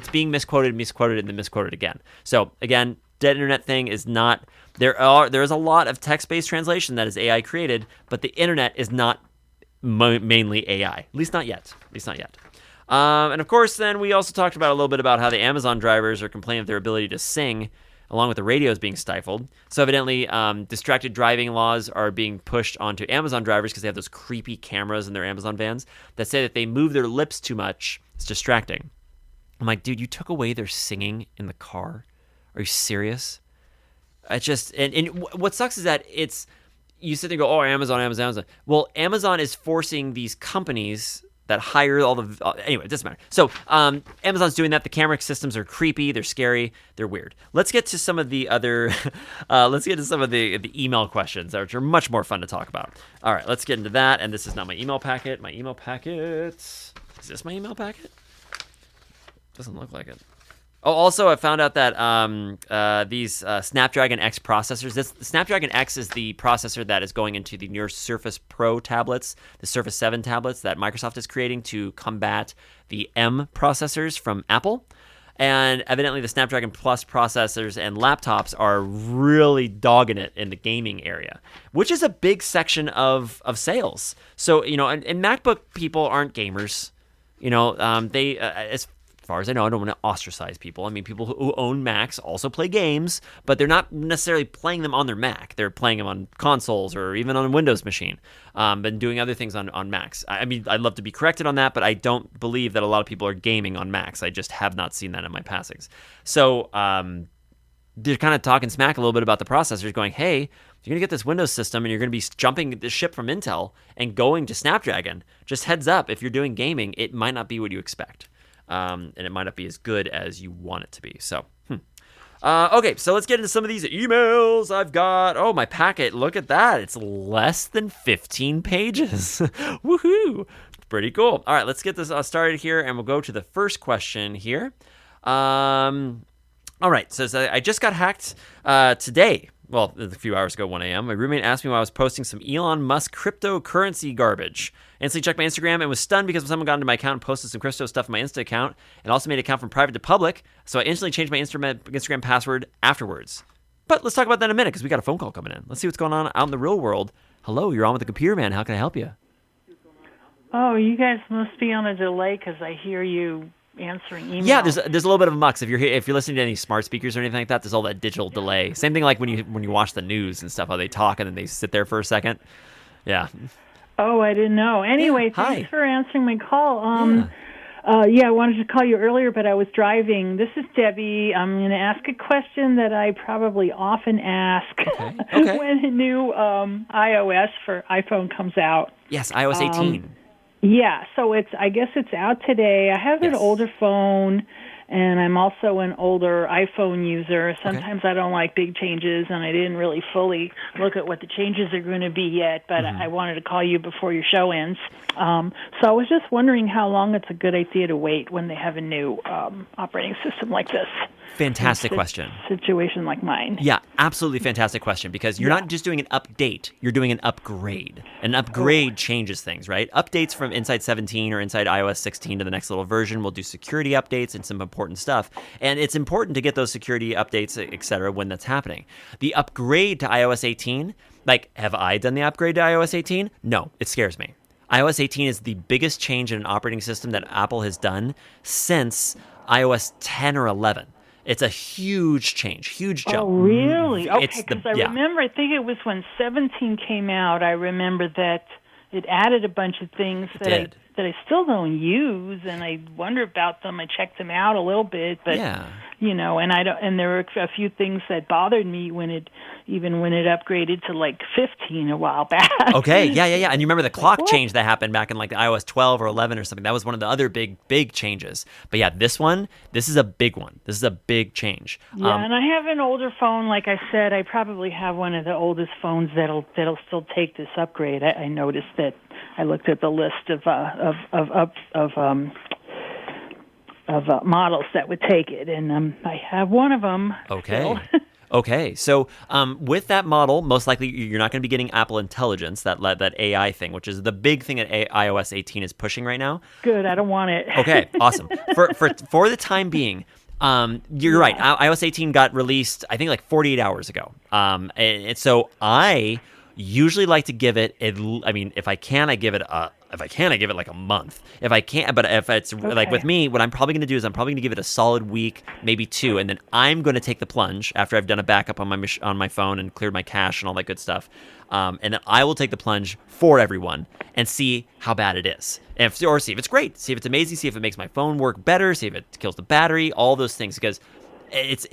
being misquoted, and then misquoted again. So again, dead internet thing is not, there is a lot of text-based translation that is AI created, but the internet is not mainly AI, at least not yet. And of course, then we also talked about a little bit about how the Amazon drivers are complaining of their ability to sing, along with the radios being stifled. So evidently, distracted driving laws are being pushed onto Amazon drivers because they have those creepy cameras in their Amazon vans that say that they move their lips too much, it's distracting. I'm like, dude, you took away their singing in the car? Are you serious? It's just, and what sucks is that you sit there and go, oh, Amazon. Well, Amazon is forcing these companies that hire all the, anyway, it doesn't matter. So Amazon's doing that. The camera systems are creepy. They're scary. They're weird. Let's get to some of the other, the email questions, which are much more fun to talk about. All right, let's get into that. And this is not my email packet. Is this my email packet? Doesn't look like it. Oh, also, I found out that these Snapdragon X processors, the Snapdragon X is the processor that is going into the newer Surface Pro tablets, the Surface 7 tablets that Microsoft is creating to combat the M processors from Apple. And evidently, the Snapdragon Plus processors and laptops are really dogging it in the gaming area, which is a big section of sales. So, and MacBook people aren't gamers. As far as I know, I don't want to ostracize people. I mean, people who own Macs also play games, but they're not necessarily playing them on their Mac. They're playing them on consoles or even on a Windows machine, and doing other things on Macs. I mean, I'd love to be corrected on that, but I don't believe that a lot of people are gaming on Macs. I just have not seen that in my passings. So they're kind of talking smack a little bit about the processors, going, hey, you're going to get this Windows system and you're going to be jumping the ship from Intel and going to Snapdragon. Just heads up, if you're doing gaming, it might not be what you expect. And it might not be as good as you want it to be. So, okay, so let's get into some of these emails I've got. Oh, my packet, look at that. It's less than 15 pages. Woohoo! Pretty cool. All right, let's get this started here, and we'll go to the first question here. All right, so I just got hacked today. well, a few hours ago, 1 a.m., my roommate asked me why I was posting some Elon Musk cryptocurrency garbage. Instantly checked my Instagram and was stunned because someone got into my account and posted some crypto stuff in my Insta account and also made an account from private to public, so I instantly changed my Instagram password afterwards. But let's talk about that in a minute because we got a phone call coming in. Let's see what's going on out in the real world. Hello, you're on with the Computer Man. How can I help you? Oh, you guys must be on a delay because I hear you answering emails. Yeah, there's a little bit of a mux. If you're listening to any smart speakers or anything like that, there's all that digital delay. Same thing like when you watch the news and stuff, how they talk and then they sit there for a second. Yeah. Oh, I didn't know. Anyway, Hi. thanks for answering my call. I wanted to call you earlier, but I was driving. This is Debbie. I'm going to ask a question that I probably often ask Okay. when a new iOS for iPhone comes out. Yes, iOS 18. Yeah, so I guess it's out today. I have an older phone, and I'm also an older iPhone user. Sometimes I don't like big changes, and I didn't really fully look at what the changes are going to be yet, but I wanted to call you before your show ends. So I was just wondering how long it's a good idea to wait when they have a new operating system like this. Fantastic question. Situation like mine. Yeah, absolutely fantastic question because you're not just doing an update, you're doing an upgrade. An upgrade changes things, right? Updates from inside 17 or inside iOS 16 to the next little version will do security updates and some important stuff. And it's important to get those security updates, et cetera, when that's happening. The upgrade to iOS 18, like, have I done the upgrade to iOS 18? No, it scares me. iOS 18 is the biggest change in an operating system that Apple has done since iOS 10 or 11. It's a huge change, huge jump. Oh, really? Okay, because I yeah. remember, I think it was when 17 came out, I remember that it added a bunch of things that I still don't use, and I wonder about them. I checked them out a little bit, but and there were a few things that bothered me when it upgraded to like 15 a while back. Okay, yeah. And you remember the clock change that happened back in like the iOS 12 or 11 or something. That was one of the other big changes. But yeah, this is a big one. This is a big change. Yeah, and I have an older phone. Like I said, I probably have one of the oldest phones that'll still take this upgrade. I noticed that. I looked at the list of models that would take it, and I have one of them. Okay. Okay, so with that model, most likely you're not going to be getting Apple Intelligence, that AI thing, which is the big thing that iOS 18 is pushing right now. Good, I don't want it. Okay, awesome. For the time being, you're right. iOS 18 got released, I think, like 48 hours ago. And so I usually like to give it. If I can, I give it like a month. If I can't, but if it's like with me, what I'm probably going to do is I'm probably going to give it a solid week, maybe 2, and then I'm going to take the plunge after I've done a backup on my phone and cleared my cache and all that good stuff. And then I will take the plunge for everyone and see how bad it is, or see if it's great, see if it's amazing, see if it makes my phone work better, see if it kills the battery, all those things, because it's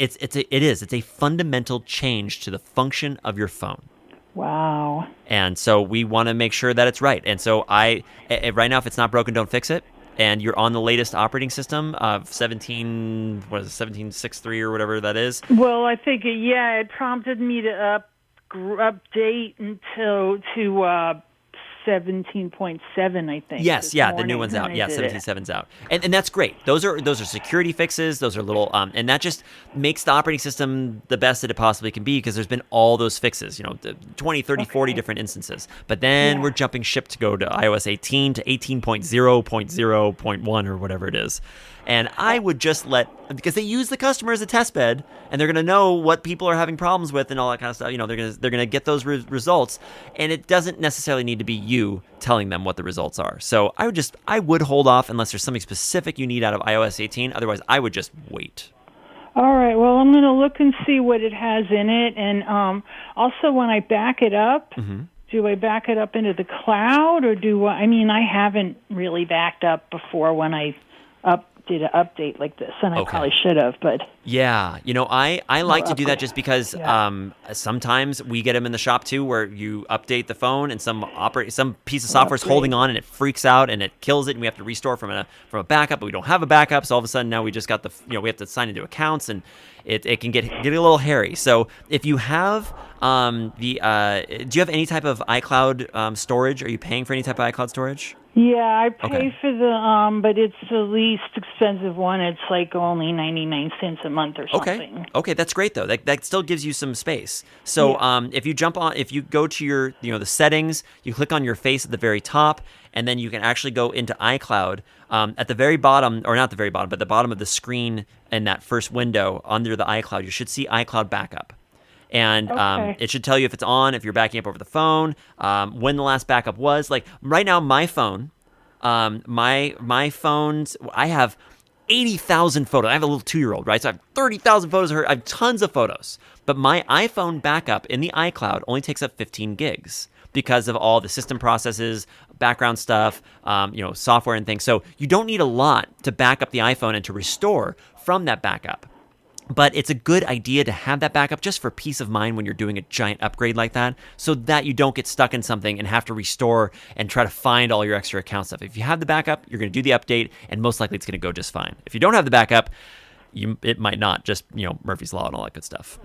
a fundamental change to the function of your phone. Wow. And so we want to make sure that it's right. And so right now, if it's not broken, don't fix it. And you're on the latest operating system of 17.63 or whatever that is. Well, I think, it prompted me to update to 17.7, I think. Yes, the new one's out. Yeah, 17.7's out. And that's great. Those are security fixes. Those are little, and that just makes the operating system the best that it possibly can be because there's been all those fixes, 20, 30, 40 different instances. But then we're jumping ship to go to iOS 18 to 18.0.0.1 or whatever it is. And I would just because they use the customer as a test bed, and they're going to know what people are having problems with and all that kind of stuff. They're going to get those results, and it doesn't necessarily need to be you telling them what the results are. So I would hold off unless there's something specific you need out of iOS 18. Otherwise, I would just wait. All right. Well, I'm going to look and see what it has in it, and also when I back it up. Mm-hmm. Do I back it up into the cloud, or I haven't really backed up before when I did an update like this, and I probably should have, but... Yeah, I like to do that just because sometimes we get them in the shop too, where you update the phone and some piece of software is holding on and it freaks out and it kills it, and we have to restore from a backup, but we don't have a backup, so all of a sudden now we just got we have to sign into accounts, and it can get a little hairy. So if you have do you have any type of iCloud storage? Are you paying for any type of iCloud storage? Yeah, I pay Okay. for the but it's the least expensive one. It's like only 99 cents a month or something. Okay, that's great though. That still gives you some space. So if you go to your the settings, you click on your face at the very top, and then you can actually go into iCloud at the very bottom, or not the very bottom, but the bottom of the screen in that first window under the iCloud. You should see iCloud backup. And it should tell you if it's on, if you're backing up over the phone, when the last backup was. Like right now, my phone, my phones, I have 80,000 photos. I have a little 2-year-old, right? So I have 30,000 photos of her. I have tons of photos. But my iPhone backup in the iCloud only takes up 15 gigs because of all the system processes, background stuff, software and things. So you don't need a lot to back up the iPhone and to restore from that backup. But it's a good idea to have that backup just for peace of mind when you're doing a giant upgrade like that, so that you don't get stuck in something and have to restore and try to find all your extra account stuff. If you have the backup, you're going to do the update, and most likely it's going to go just fine. If you don't have the backup, it might not. Just, Murphy's Law and all that good stuff.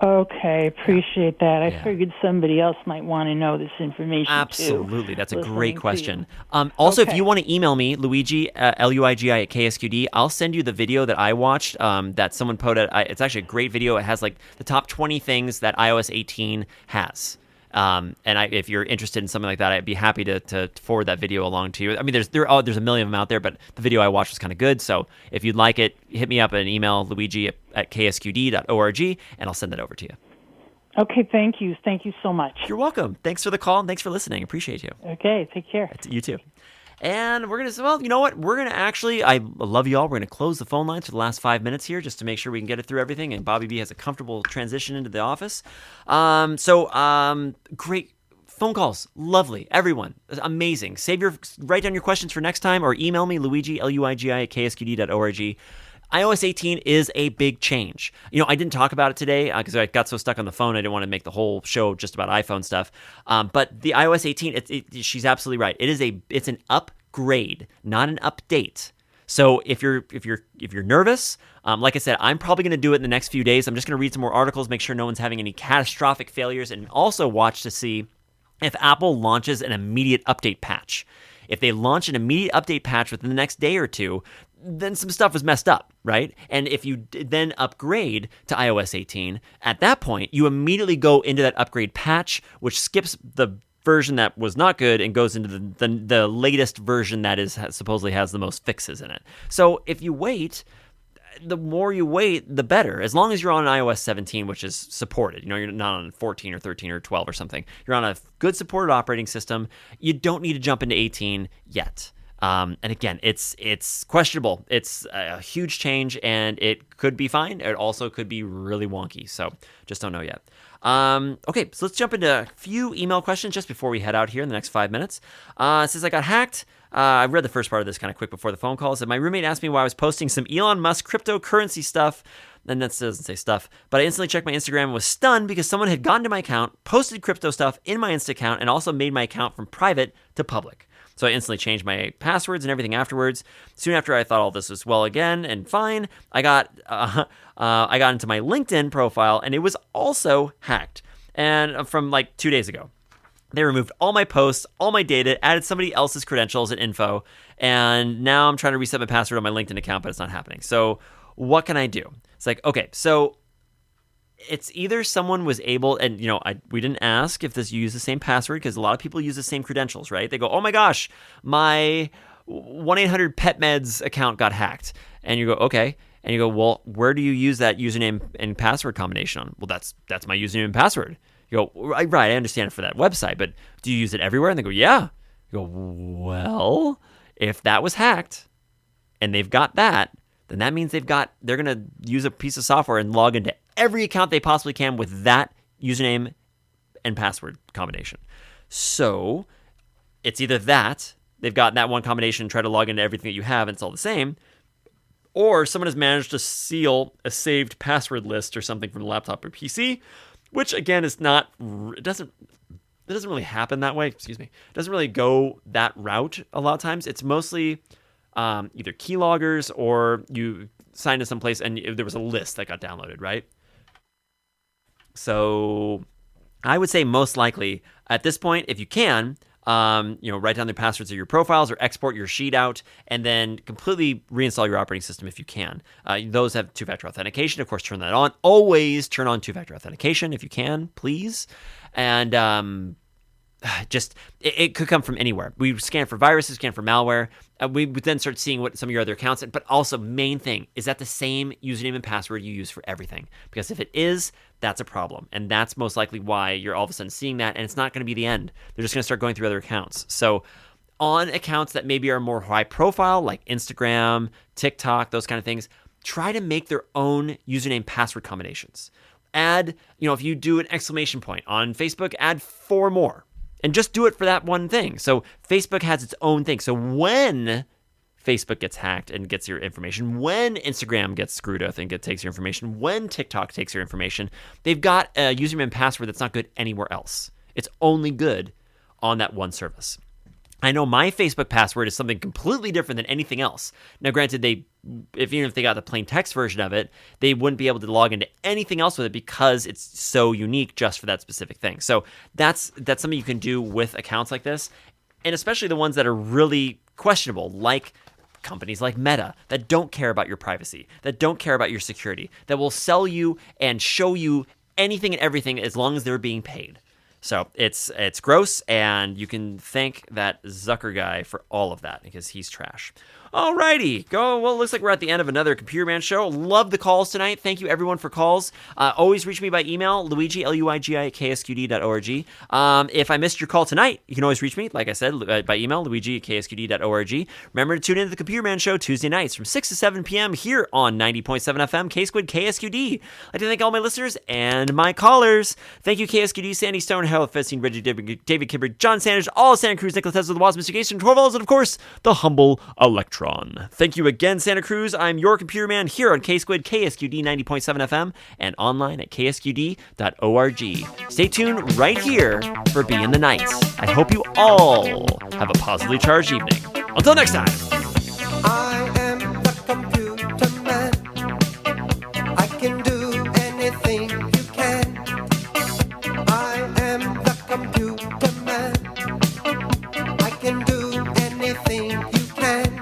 Okay, appreciate that. I figured somebody else might want to know this information Absolutely. too. That's a great question. Also, if you want to email me, Luigi, Luigi at KSQD, I'll send you the video that I watched that someone put out. It's actually a great video. It has like the top 20 things that iOS 18 has. If you're interested in something like that, I'd be happy to forward that video along to you. I mean, there's a million of them out there, but the video I watched was kind of good. So if you'd like it, hit me up at an email, Luigi at ksqd.org, and I'll send that over to you. Okay, thank you. Thank you so much. You're welcome. Thanks for the call, and thanks for listening. Appreciate you. Okay, take care. You too. And we're going to say, well, you know what? We're going to actually, I love you all. We're going to close the phone lines for the last 5 minutes here just to make sure we can get it through everything. And Bobby B has a comfortable transition into the office. Great phone calls. Lovely. Everyone. Amazing. Write down your questions for next time or email me, Luigi, Luigi at ksqd.org. iOS 18 is a big change. I didn't talk about it today because I got so stuck on the phone. I didn't want to make the whole show just about iPhone stuff. But the iOS 18, she's absolutely right. It's an upgrade, not an update. So if you're nervous, like I said, I'm probably going to do it in the next few days. I'm just going to read some more articles, make sure no one's having any catastrophic failures, and also watch to see if Apple launches an immediate update patch. If they launch an immediate update patch within the next day or two, then some stuff was messed up, right? And if you then upgrade to iOS 18, at that point, you immediately go into that upgrade patch, which skips the version that was not good and goes into the latest version that supposedly has the most fixes in it. So if you wait, the more you wait, the better. As long as you're on iOS 17, which is supported. You're not on 14 or 13 or 12 or something. You're on a good supported operating system. You don't need to jump into 18 yet. And again, it's questionable. It's a huge change, and it could be fine. It also could be really wonky. So just don't know yet. Okay, so let's jump into a few email questions just before we head out here in the next 5 minutes. Since I got hacked, I read the first part of this kind of quick before the phone call. It said, my roommate asked me why I was posting some Elon Musk cryptocurrency stuff. And that doesn't say stuff. But I instantly checked my Instagram and was stunned because someone had gone to my account, posted crypto stuff in my Insta account, and also made my account from private to public. So I instantly changed my passwords and everything afterwards. Soon after I thought all this was well again and fine, I got into my LinkedIn profile, and it was also hacked. And from like 2 days ago, they removed all my posts, all my data, added somebody else's credentials and info, and now I'm trying to reset my password on my LinkedIn account, but it's not happening. So what can I do? It's like, okay, so it's either someone was able, and we didn't ask if you use the same password because a lot of people use the same credentials, right? They go, oh my gosh, my 1-800-PET-MEDS account got hacked. And you go, okay. And you go, well, where do you use that username and password combination on? Well, that's my username and password. You go, right, I understand it for that website, but do you use it everywhere? And they go, yeah. You go, well, if that was hacked and they've got that, then that means they're going to use a piece of software and log into every account they possibly can with that username and password combination. So it's either that, they've got that one combination and try to log into everything that you have and it's all the same, or someone has managed to steal a saved password list or something from the laptop or PC, which again is not, it doesn't really happen that way. Excuse me. It doesn't really go that route a lot of times. It's mostly either keyloggers or you signed in someplace and there was a list that got downloaded, right? So I would say most likely at this point, if you can, write down the passwords of your profiles or export your sheet out and then completely reinstall your operating system if you can. Those have two-factor authentication. Of course, turn that on. Always turn on two-factor authentication if you can, please. And it could come from anywhere. We scan for viruses, scan for malware. We would then start seeing what some of your other accounts, but also main thing, is that the same username and password you use for everything? Because if it is, that's a problem. And that's most likely why you're all of a sudden seeing that, and it's not going to be the end. They're just going to start going through other accounts. So on accounts that maybe are more high profile, like Instagram, TikTok, those kind of things, try to make their own username password combinations. Add, if you do an exclamation point on Facebook, add 4 more. And just do it for that one thing. So Facebook has its own thing. So when Facebook gets hacked and gets your information, when Instagram gets screwed up and takes your information, when TikTok takes your information, they've got a username and password that's not good anywhere else. It's only good on that one service. I know my Facebook password is something completely different than anything else. Now, granted, even if they got the plain text version of it, they wouldn't be able to log into anything else with it because it's so unique just for that specific thing. So that's something you can do with accounts like this, and especially the ones that are really questionable, like companies like Meta that don't care about your privacy, that don't care about your security, that will sell you and show you anything and everything as long as they're being paid. So it's gross, and you can thank that Zucker guy for all of that because he's trash. Alrighty, well, looks like we're at the end of another Computer Man show. Love the calls tonight. Thank you, everyone, for calls. Always reach me by email, Luigi, LUIGI@ksqd.org. If I missed your call tonight, you can always reach me, like I said, by email, Luigi@ksqd.org. Remember to tune in to the Computer Man show Tuesday nights from 6 to 7 p.m. here on 90.7 FM, K-Squid, KSQD. I'd like to thank all my listeners and my callers. Thank you, KSQD, Sandy Stone, Harold Festine, Reggie, David Kibber, John Sanders, all of Santa Cruz, Nicholas Tesla, the Wasp, Mr. Gason, Torvalds, and, of course, the humble Electron. Thank you again, Santa Cruz. I'm your Computer Man here on K-Squid, KSQD 90.7 FM, and online at ksqd.org. Stay tuned right here for Be in the Night. I hope you all have a positively charged evening. Until next time. I am the Computer Man. I can do anything you can. I am the Computer Man. I can do anything you can.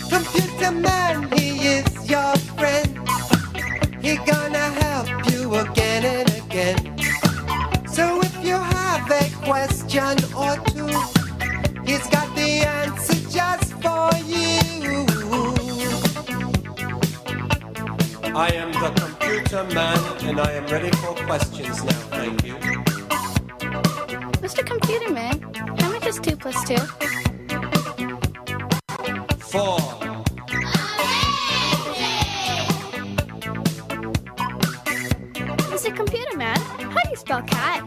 Computer Man, he is your friend. He gonna help you again and again. So if you have a question or two, he's got the answer just for you. I am the Computer Man, and I am ready for questions now, thank you. Mr. Computer Man, how much is 2 plus 2? 4. Mr. Computer Man, how do you spell cat?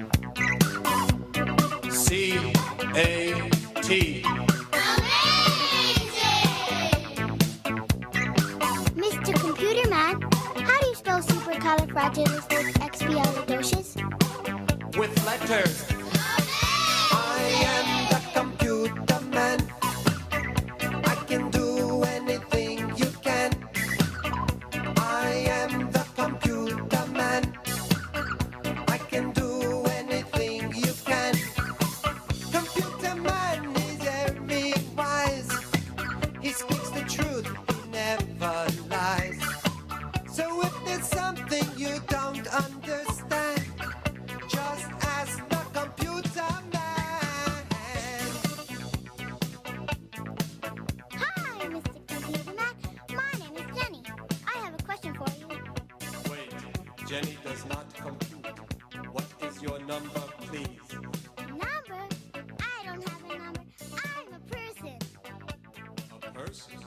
C-A-T. Mr. Computer Man, how do you spell supercalifragilisticexpialidocious? With letters. I am the Computer Man. I can do anything you can. I am the Computer Man. I can do anything you can. Computer Man is very wise. He speaks the truth, he never lies. So if there's something you don't understand, just ask the Computer Man. Hi, Mr. Computer Man. My name is Jenny. I have a question for you. Wait, Jenny does not compute. What is your number, please? Number? I don't have a number. I'm a person. A person?